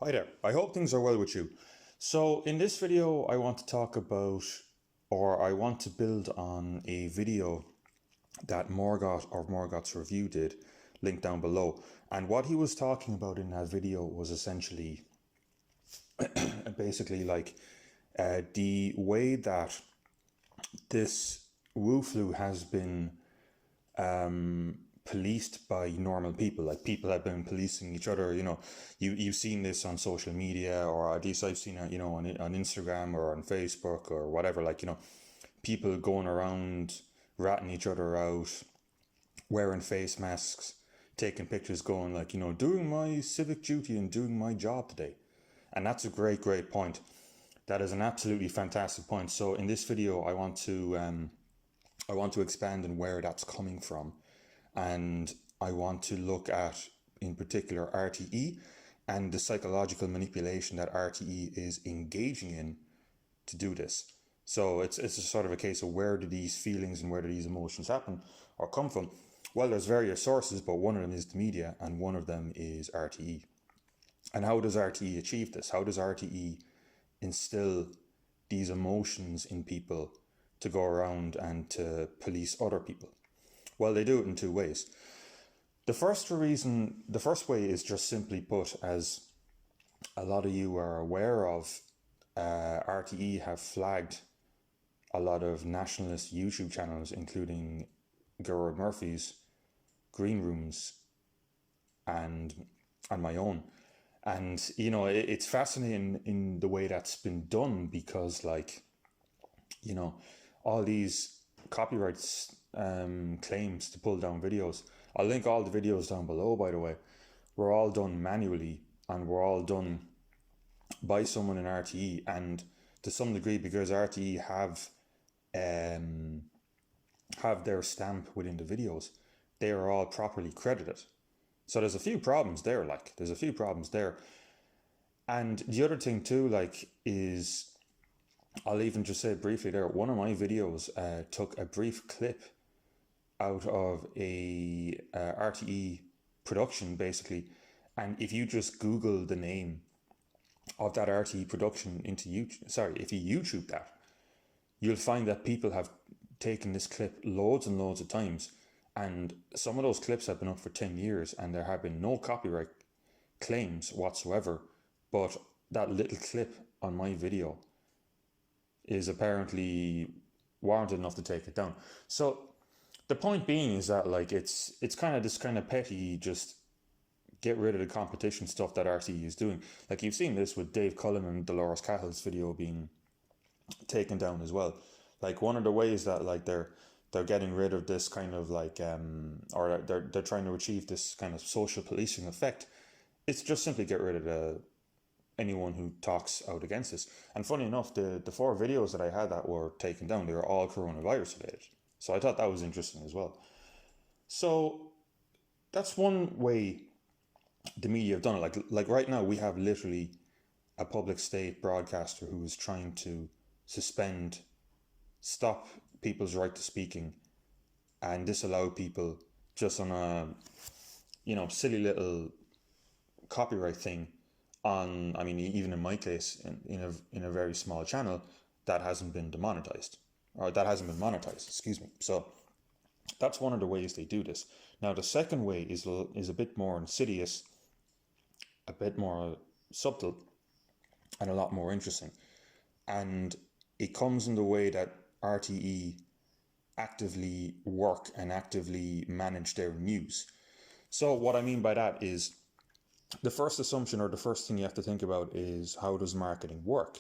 Hi there, I hope things are well with you. So in this video I want to talk about, or I want to build on a video that Morgot or Morgot's Review did, linked down below. And what he was talking about in that video was essentially, basically like the way that this Wu flu has been policed by normal people. Like people have been policing each other. You've seen this on social media, or at least I've seen it, on Instagram or on Facebook or whatever. People going around ratting each other out, wearing face masks, taking pictures, going doing my civic duty and doing my job today. And that's a great point. That is an absolutely fantastic point. So in this video, I want to expand on where that's coming from, and I want to look at, in particular, RTE and the psychological manipulation that RTE is engaging in to do this. So it's a sort of a case of where do these feelings and where do these emotions happen or come from? Well, there's various sources, but one of them is the media and one of them is RTE. And how does RTE achieve this? How does RTE instill these emotions in people to go around and to police other people? Well, they do it in two ways. The first way is just simply put, as a lot of you are aware of, RTE have flagged a lot of nationalist YouTube channels, including Gerard Murphy's, Green Rooms, and my own. And it's fascinating in the way that's been done, because all these copyrights claims to pull down videos. I'll link all the videos down below, by the way. Were all done manually, and were all done by someone in RTE, and to some degree, because RTE have their stamp within the videos, they are all properly credited. So there's a few problems there. And the other thing too, is, I'll even just say it briefly there. One of my videos took a brief clip out of a RTE production, basically. And if you just Google the name of that RTE production into YouTube, if you YouTube that, you'll find that people have taken this clip loads and loads of times. And some of those clips have been up for 10 years and there have been no copyright claims whatsoever. But that little clip on my video is apparently warranted enough to take it down. So the point being is that it's kind of this kind of petty, just get rid of the competition stuff that RTE is doing. Like, you've seen this with Dave Cullen and Dolores Cahill's video being taken down as well. Like, one of the ways that they're getting rid of this kind of or they're trying to achieve this kind of social policing effect, it's just simply get rid of anyone who talks out against this. And funny enough, the 4 videos that I had that were taken down, they were all coronavirus related. So I thought that was interesting as well. So that's one way the media have done it. Like right now, we have literally a public state broadcaster who is trying to stop people's right to speaking and disallow people just on a silly little copyright thing on, I mean, even in my case, in a very small channel that hasn't been demonetized, or that hasn't been monetized, excuse me. So that's one of the ways they do this. Now, the second way is a bit more insidious, a bit more subtle, and a lot more interesting. And it comes in the way that RTE actively work and actively manage their news. So what I mean by that is, the first assumption, or the first thing you have to think about, is how does marketing work?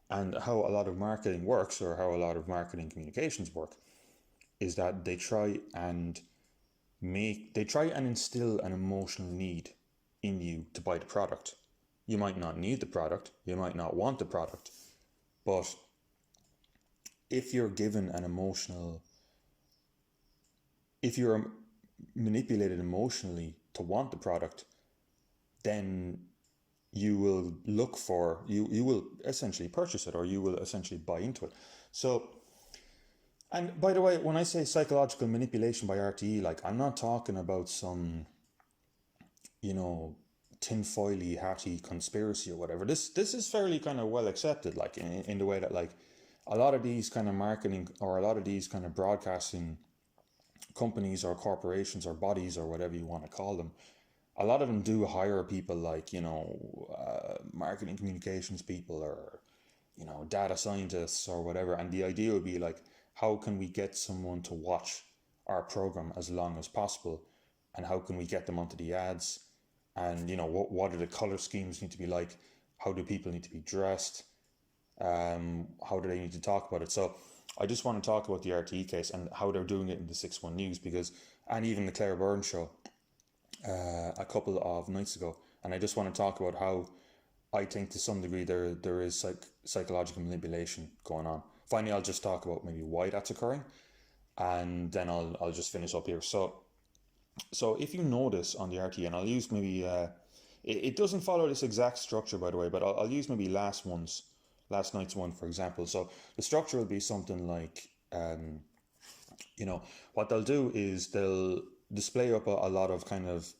And how a lot of marketing works, or how a lot of marketing communications work, is that they try and instill an emotional need in you to buy the product. You might not need the product, you might not want the product, but if you're manipulated emotionally to want the product, then you will you will essentially purchase it, or you will essentially buy into it. So, and by the way, when I say psychological manipulation by RTE, I'm not talking about some, tinfoily hatty conspiracy or whatever. This is fairly kind of well accepted, like in the way that like a lot of these kind of marketing or a lot of these kind of broadcasting companies or corporations or bodies or whatever you want to call them, a lot of them do hire people like, marketing communications people or, data scientists or whatever. And the idea would be like, how can we get someone to watch our program as long as possible? And how can we get them onto the ads? And, what do the color schemes need to be like? How do people need to be dressed? How do they need to talk about it? So I just want to talk about the RTE case and how they're doing it in the 6-1 News, and even the Claire Byrne show a couple of nights ago. And I just want to talk about how I think to some degree there is psychological manipulation going on. Finally, I'll just talk about maybe why that's occurring, and then I'll just finish up here. So if you notice on the RTE, and I'll use maybe it doesn't follow this exact structure, by the way, but I'll use maybe last night's one, for example. So the structure will be something like, what they'll do is they'll display up a lot of kind of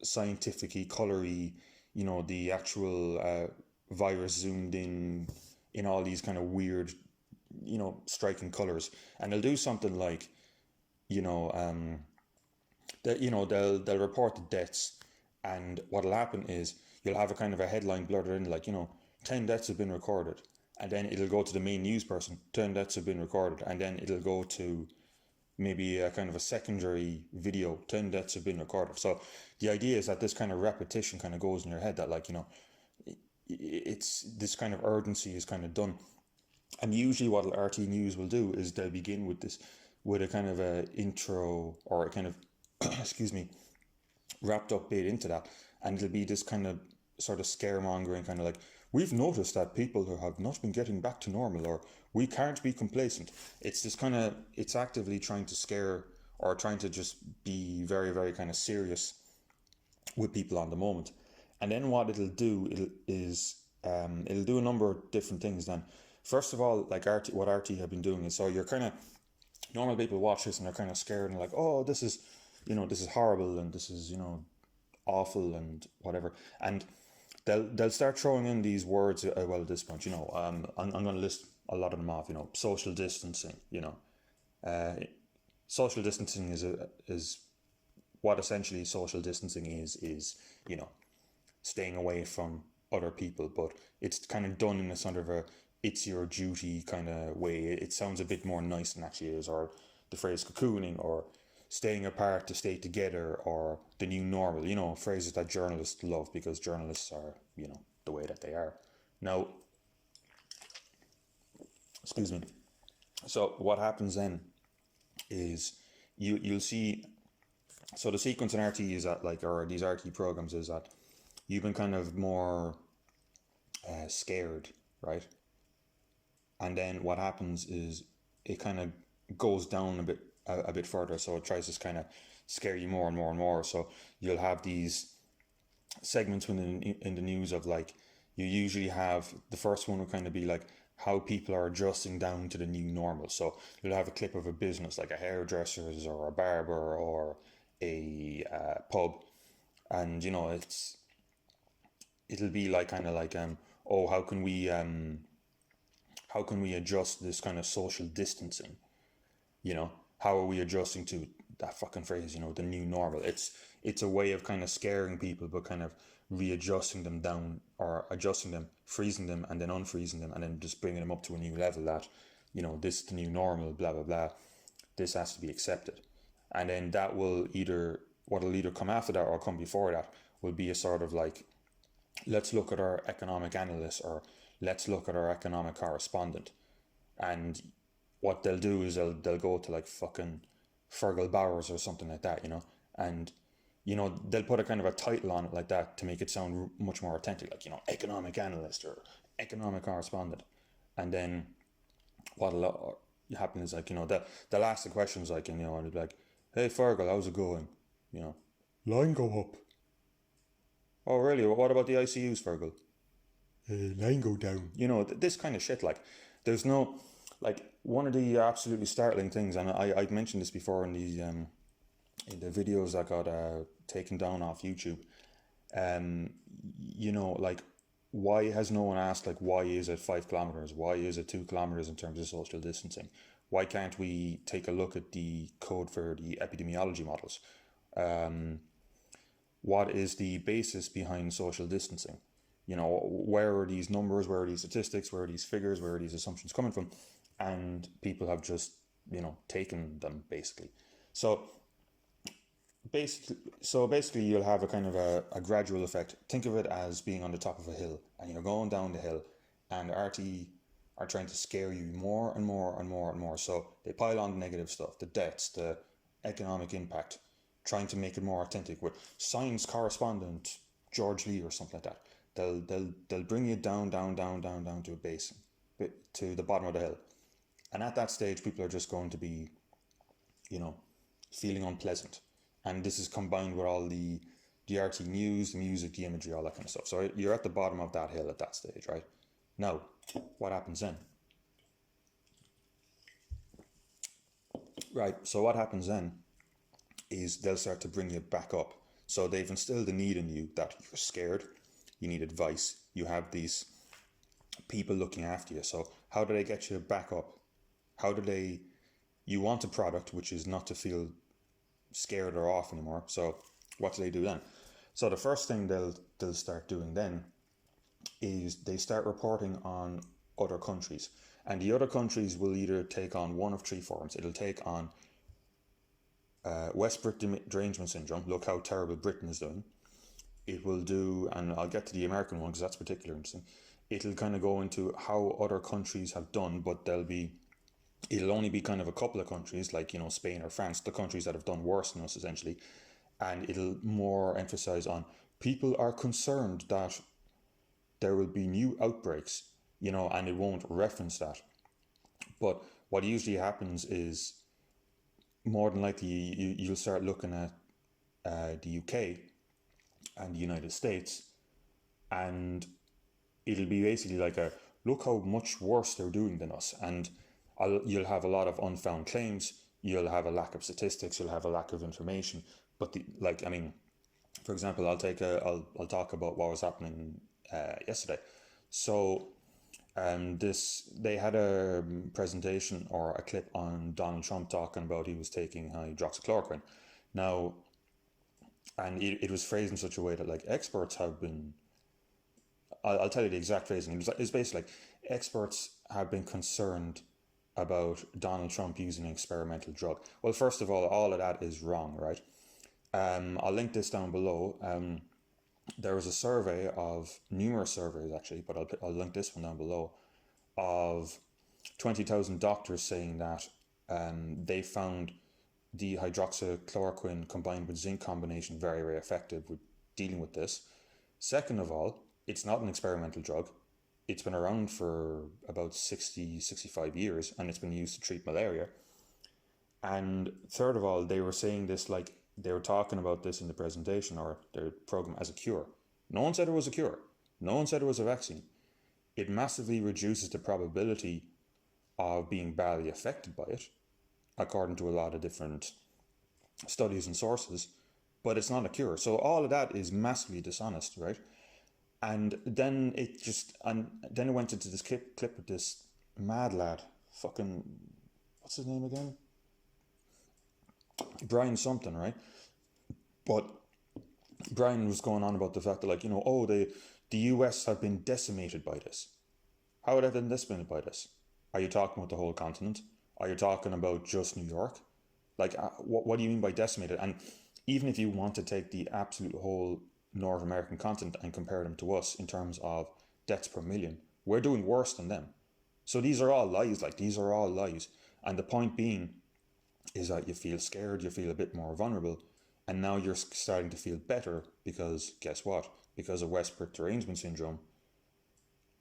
scientific-y, colory, the actual virus zoomed in all these kind of weird, striking colors. And they'll do something like, they'll report the deaths, and what'll happen is you'll have a kind of a headline blurred in, like, 10 deaths have been recorded, and then it'll go to the main news person, 10 deaths have been recorded, and then it'll go to maybe a kind of a secondary video, 10 deaths have been recorded. So the idea is that this kind of repetition kind of goes in your head, that like, it's this kind of urgency is kind of done. And usually what RT News will do is they'll begin with a kind of a intro or a kind of excuse me, wrapped up bit into that, and it'll be this kind of sort of scaremongering, kind of like, we've noticed that people who have not been getting back to normal, or we can't be complacent. It's this kind of, it's actively trying to scare or trying to just be very, very kind of serious with people on the moment. And then what it'll do it'll do a number of different things. Then first of all, like what RT have been doing is, so you're kind of, normal people watch this and they're kind of scared and like, oh, this is horrible and this is, awful and whatever. And they'll start throwing in these words, well, at this point, I'm going to list a lot of them off, social distancing, social distancing is what essentially social distancing is, staying away from other people, but it's kind of done in a sort of a, it's your duty kind of way. It sounds a bit more nice than actually is, or the phrase cocooning, or staying apart to stay together, or the new normal, phrases that journalists love because journalists are, the way that they are. Now, excuse me. So what happens then is you'll see, so the sequence in RT is that, like, or these RT programs is that you've been kind of more scared, right? And then what happens is it kind of goes down a bit further. So it tries to kind of scare you more and more and more. So you'll have these segments in the news of, like, you usually have, the first one will kind of be like how people are adjusting down to the new normal. So you'll have a clip of a business like a hairdresser's or a barber or a pub, and it'll be like kind of like oh, how can we adjust this kind of social distancing? How are we adjusting to that fucking phrase, the new normal? It's a way of kind of scaring people, but kind of readjusting them down, or adjusting them, freezing them, and then unfreezing them, and then just bringing them up to a new level that, this is the new normal, blah, blah, blah. This has to be accepted. And then that will what'll either come after that or come before that will be a sort of like, let's look at our economic analyst, or let's look at our economic correspondent. And what they'll do is they'll go to like fucking Fergal Bowers or something like that, and they'll put a kind of a title on it like that to make it sound much more authentic, like, economic analyst or economic correspondent. And then what'll happen is, like, they'll ask the questions, like, and they'll be like, hey Fergal, how's it going? Line go up. Oh really? What about the ICUs, Fergal? Line go down. This kind of shit. Like, there's no, like, one of the absolutely startling things, and I've mentioned this before in the videos that got taken down off YouTube. like, why has no one asked, like, why is it 5 kilometers? Why is it 2 kilometers in terms of social distancing? Why can't we take a look at the code for the epidemiology models? What is the basis behind social distancing? Where are these numbers? Where are these statistics? Where are these figures? Where are these assumptions coming from? And people have just, taken them basically. So basically, you'll have a kind of a gradual effect. Think of it as being on the top of a hill, and you're going down the hill, and RT are trying to scare you more and more and more and more. So they pile on the negative stuff, the deaths, the economic impact, trying to make it more authentic with science correspondent George Lee or something like that. They'll bring you down, down, down, down, down to a base, to the bottom of the hill, and at that stage, people are just going to be, feeling unpleasant. And this is combined with all the RT news, the music, the imagery, all that kind of stuff. So you're at the bottom of that hill at that stage, right? Now, what happens then? Right, so what happens then is they'll start to bring you back up. So they've instilled the need in you that you're scared, you need advice, you have these people looking after you. So how do they get you back up? You want a product which is not to feel scared or off anymore. So what do they do then? So the first thing they'll start doing then is they start reporting on other countries, and the other countries will either take on one of three forms. It'll take on West Brit derangement syndrome. Look how terrible Britain is doing. It will do, and I'll get to the American one because that's particularly interesting. It'll kind of go into how other countries have done, but it'll only be kind of a couple of countries, like, Spain or France, the countries that have done worse than us, essentially. And it'll more emphasize on people are concerned that there will be new outbreaks, and it won't reference that. But what usually happens is, more than likely, you'll start looking at the UK and the United States, and it'll be basically like look how much worse they're doing than us. And you'll have a lot of unfound claims, you'll have a lack of statistics, you'll have a lack of information. But for example, I'll talk about what was happening yesterday. So they had a presentation or a clip on Donald Trump talking about he was taking hydroxychloroquine. Now, and it was phrased in such a way that, like, experts have been, I'll tell you the exact phrasing. It's basically like, experts have been concerned about Donald Trump using an experimental drug. Well, first of all of that is wrong, right? I'll link this down below. There was a survey of numerous surveys, actually, but I'll link this one down below, of 20,000 doctors saying that they found the hydroxychloroquine combined with zinc combination very, very effective with dealing with this. Second of all, it's not an experimental drug. It's been around for about 65 years, and it's been used to treat malaria. And third of all, they were saying this, like, they were talking about this in the presentation or their program as a cure. No one said it was a cure. No one said it was a vaccine. It massively reduces the probability of being badly affected by it, according to a lot of different studies and sources, but it's not a cure. So all of that is massively dishonest, right? And then it went into this clip with this mad lad, fucking, what's his name again? Brian something, right? But Brian was going on about the fact that, like, the US have been decimated by this. How would have been decimated by this? Are you talking about the whole continent? Are you talking about just New York? Like, what do you mean by decimated? And even if you want to take the absolute whole North American continent and compare them to us in terms of deaths per million, we're doing worse than them. So these are all lies, And the point being is that you feel scared, you feel a bit more vulnerable, and now you're starting to feel better because, guess what? Because of West Brit derangement syndrome,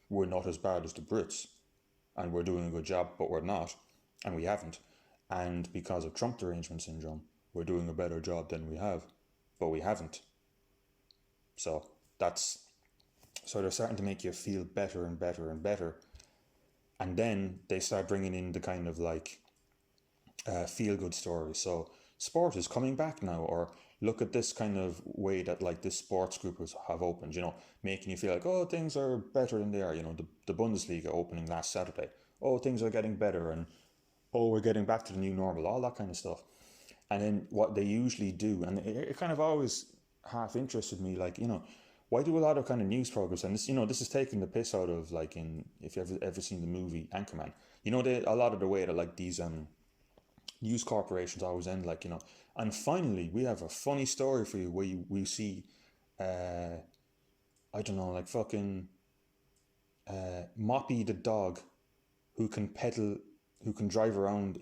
we're not as bad as the Brits, and we're doing a good job, but we're not, and we haven't. And because of Trump derangement syndrome, we're doing a better job than we have, but we haven't. So they're starting to make you feel better and better and better. And then they start bringing in the kind of like feel-good stories. So sport is coming back now, or look at this kind of way that like this sports group have opened, making you feel like, oh, things are better than they are. The Bundesliga opening last Saturday. Oh, things are getting better, and oh, we're getting back to the new normal, all that kind of stuff. And then what they usually do, and it kind of always half interested me, like, why do a lot of kind of news programs, and this is taking the piss out of, like, if you've ever seen the movie Anchorman, a lot of the way that like these news corporations always end, like, and finally we have a funny story for you where we see, I don't know, like fucking Moppy the dog, who can drive around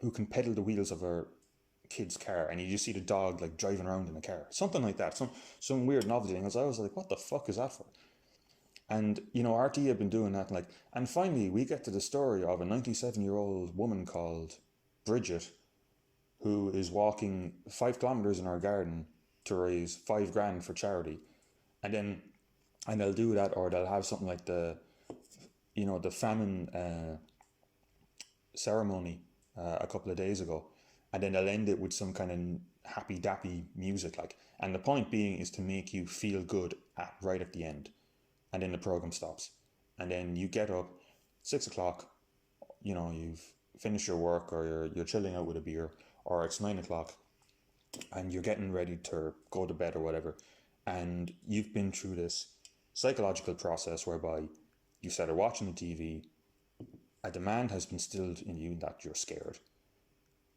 who can pedal the wheels of her kid's car, and you just see the dog like driving around in a car, something like that, some weird novelty thing. I was like, what the fuck is that for? And RT have been doing that, and finally we get to the story of a 97-year-old woman called Bridget, who is walking 5 kilometers in her garden to raise $5,000 for charity, and they'll do that, or they'll have something like the famine ceremony a couple of days ago, and then they'll end it with some kind of happy dappy music, and the point being is to make you feel good right at the end, and then the program stops, and then you get up 6 o'clock, you've finished your work, or you're chilling out with a beer, or it's 9 o'clock and you're getting ready to go to bed or whatever, and you've been through this psychological process whereby you started watching the TV, a demand has been instilled in you that you're scared,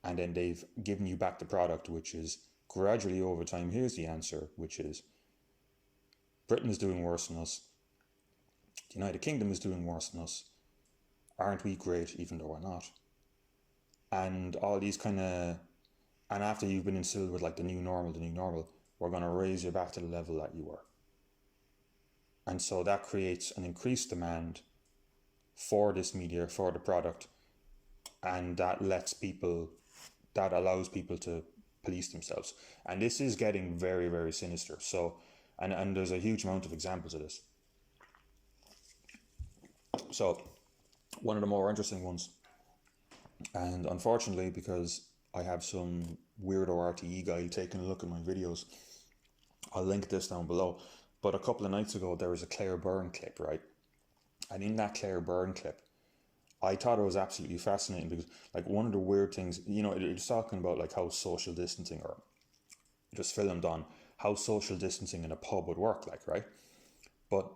and then they've given you back the product, which is gradually over time, here's the answer, which is Britain is doing worse than us, the United Kingdom is doing worse than us, aren't we great even though we're not? And all these kind of, and after you've been instilled with like the new normal, we're going to raise you back to the level that you were. And so that creates an increased demand for this media, for the product, and that allows people to police themselves. And this is getting very, very sinister. So, and there's a huge amount of examples of this. So, one of the more interesting ones, and unfortunately, because I have some weirdo RTE guy taking a look at my videos, I'll link this down below. But a couple of nights ago, there was a Claire Byrne clip, right? And in that Claire Byrne clip, I thought it was absolutely fascinating because, like, one of the weird things, it was talking about like how social distancing, or just filmed on how social distancing in a pub would work, like, right? But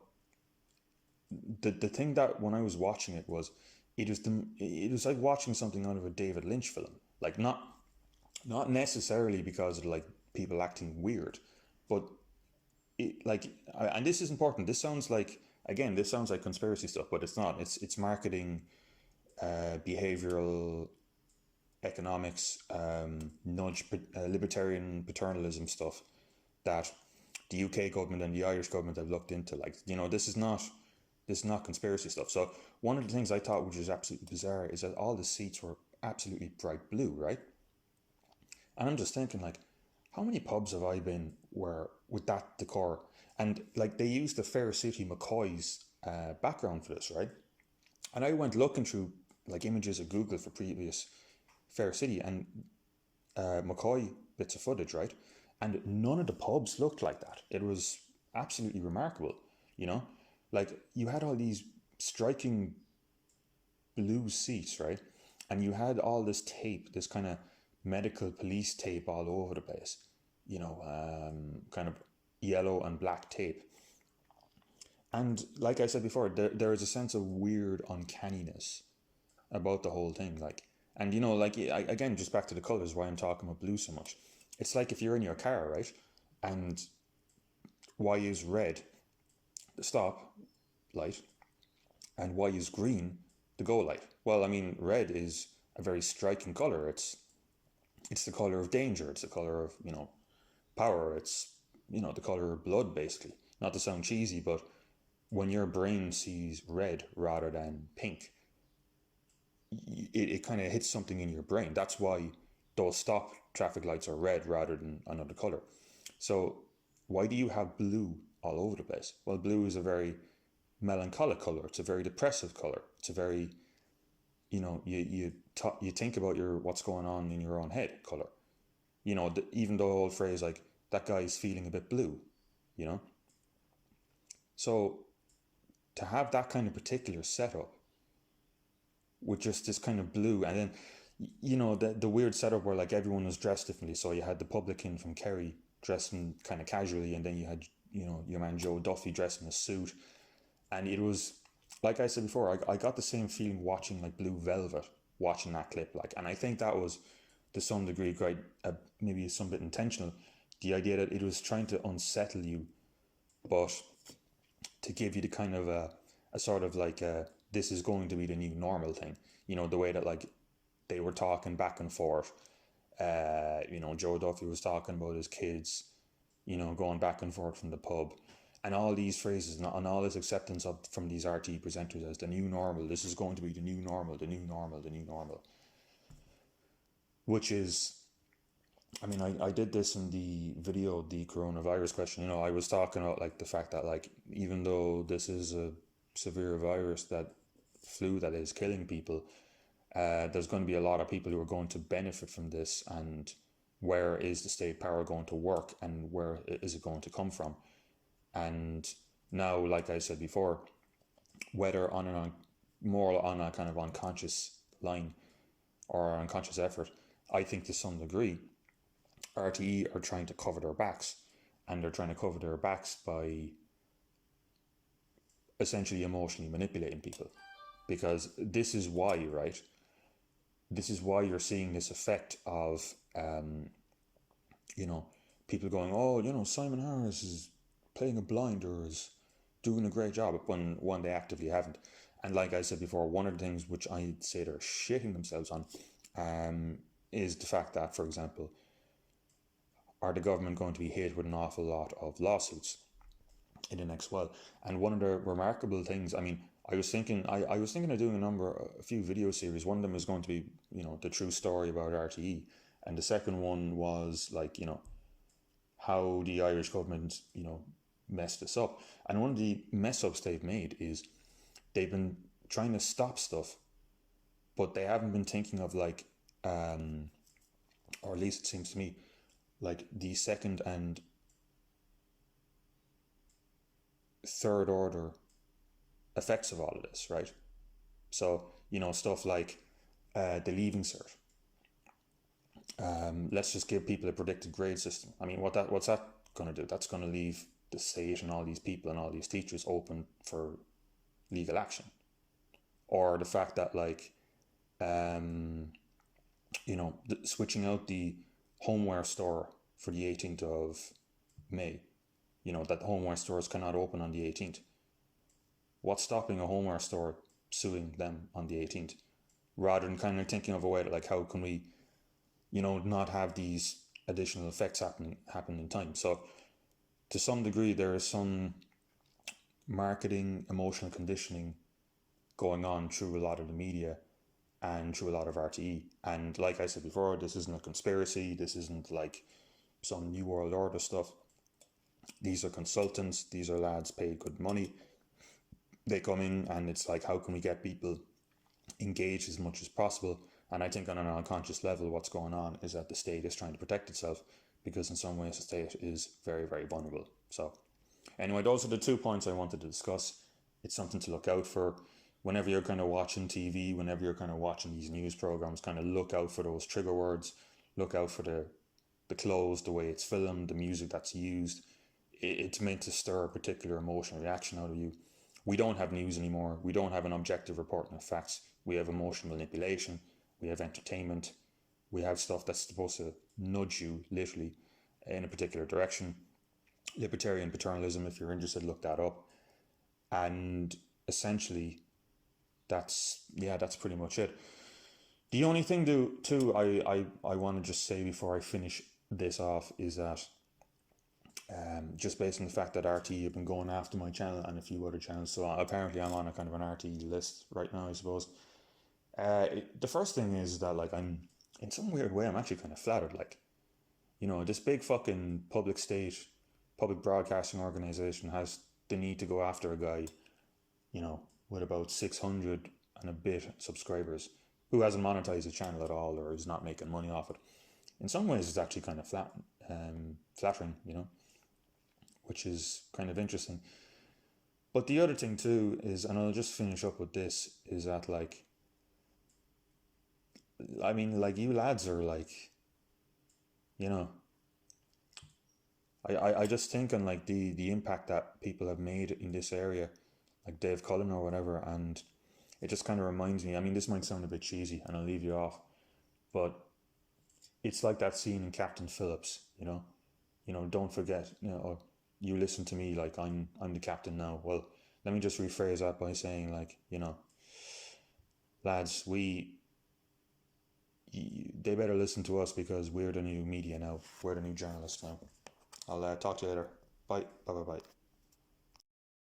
the thing that when I was watching it was, it was like watching something out of a David Lynch film, like not necessarily because of like people acting weird, but it, like, and this is important. This sounds like, again, this sounds like conspiracy stuff, but it's not. It's marketing, behavioral economics, libertarian paternalism stuff that the UK government and the Irish government have looked into. Like, this is not conspiracy stuff. So one of the things I thought, which is absolutely bizarre, is that all the seats were absolutely bright blue, right? And I'm just thinking, like, how many pubs have I been where with that decor? And like, they used the Fair City McCoy's background for this, right? And I went looking through like images of Google for previous Fair City and McCoy bits of footage, right? And none of the pubs looked like that. It was absolutely remarkable, Like, you had all these striking blue seats, right? And you had all this tape, this kind of medical police tape all over the place, kind of yellow and black tape. And like I said before, there is a sense of weird uncanniness about the whole thing. Like, and again, just back to the colors, why I'm talking about blue so much. It's like if you're in your car, right? And why is red the stop light, and why is green the go light? Well, I mean, red is a very striking color. It's the color of danger. It's the color of, power. It's, the color of blood, basically. Not to sound cheesy, but when your brain sees red rather than pink, it kind of hits something in your brain. That's why those stop traffic lights are red rather than another color. So why do you have blue all over the place? Well, blue is a very melancholic color. It's a very depressive color. It's a very, you think about what's going on in your own head color. even the old phrase like, that guy's feeling a bit blue, you know? So to have that kind of particular setup with just this kind of blue, and then, the weird setup where like everyone was dressed differently. So you had the publican from Kerry dressing kind of casually, and then you had, your man Joe Duffy dressed in a suit. And it was, like I said before, I got the same feeling watching like Blue Velvet, watching that clip. Like, and I think that was to some degree quite, maybe some bit intentional. The idea that it was trying to unsettle you, but to give you the kind of a sort of like this is going to be the new normal thing. The way that like they were talking back and forth. Joe Duffy was talking about his kids, going back and forth from the pub. And all these phrases and all this acceptance from these RT presenters as the new normal. This is going to be the new normal, the new normal, the new normal. Which is, I mean, I did this in the video, the coronavirus question. I was talking about like the fact that like, even though this is a severe virus, that flu that is killing people, there's going to be a lot of people who are going to benefit from this. And where is the state power going to work, and where is it going to come from? And now, like I said before, whether more on a kind of unconscious line or unconscious effort, I think to some degree, RTE are trying to cover their backs, and they're trying to cover their backs by essentially emotionally manipulating people. Because this is why, right? This is why you're seeing this effect of, people going, oh, Simon Harris is playing a blind or is doing a great job, when one they actively haven't. And like I said before, one of the things which I'd say they're shitting themselves on is the fact that, for example, are the government going to be hit with an awful lot of lawsuits in the next while? And one of the remarkable things, I mean, I was thinking of doing a few video series. One of them is going to be, the true story about RTE. And the second one was like, how the Irish government, messed this up. And one of the mess ups they've made is they've been trying to stop stuff, but they haven't been thinking of like, or at least it seems to me, like the second and third order effects of all of this, right? So, stuff like the leaving cert. Let's just give people a predicted grade system. I mean, what's that going to do? That's going to leave the state and all these people and all these teachers open for legal action. Or the fact that like, switching out the homeware store for the 18th of May, that the homeware stores cannot open on the 18th. What's stopping a homeware store suing them on the 18th? Rather than kind of thinking of a way that like, how can we, not have these additional effects happen in time. So to some degree, there is some marketing, emotional conditioning going on through a lot of the media and through a lot of RTE. And like I said before, this isn't a conspiracy. This isn't like some New World Order stuff. These are consultants. These are lads paid good money. They come in and it's like, how can we get people engaged as much as possible? And I think on an unconscious level, what's going on is that the state is trying to protect itself, because in some ways the state is very, very vulnerable. So anyway, those are the 2 points I wanted to discuss. It's something to look out for. Whenever you're kind of watching TV, whenever you're kind of watching these news programs, kind of look out for those trigger words, look out for the clothes, the way it's filmed, the music that's used. It's meant to stir a particular emotional reaction out of you. We don't have news anymore. We don't have an objective reporting of facts. We have emotional manipulation. We have entertainment. We have stuff that's supposed to nudge you, literally, in a particular direction. Libertarian paternalism, if you're interested, look that up. And essentially, that's pretty much it. The only thing too I want to just say before I finish this off is that just based on the fact that RTE have been going after my channel and a few other channels, so apparently I'm on a kind of an RTE list right now, I suppose. The first thing is that like, I'm in some weird way, I'm actually kind of flattered. Like, this big fucking public broadcasting organization has the need to go after a guy, with about 600 and a bit subscribers, who hasn't monetized his channel at all or is not making money off it. in some ways it's actually kind of flattering, which is kind of interesting. But the other thing too is, and I'll just finish up with this, is that like, I mean, like you lads are like, you know, I just think on like the impact that people have made in this area, like Dave Cullen or whatever, and it just kind of reminds me. I mean, this might sound a bit cheesy, and I'll leave you off, but it's like that scene in Captain Phillips. Don't forget. Or you listen to me like I'm the captain now. Well, let me just rephrase that by saying like, lads, they better listen to us because we're the new media now. We're the new journalists now. I'll talk to you later. Bye. Bye. Bye. Bye.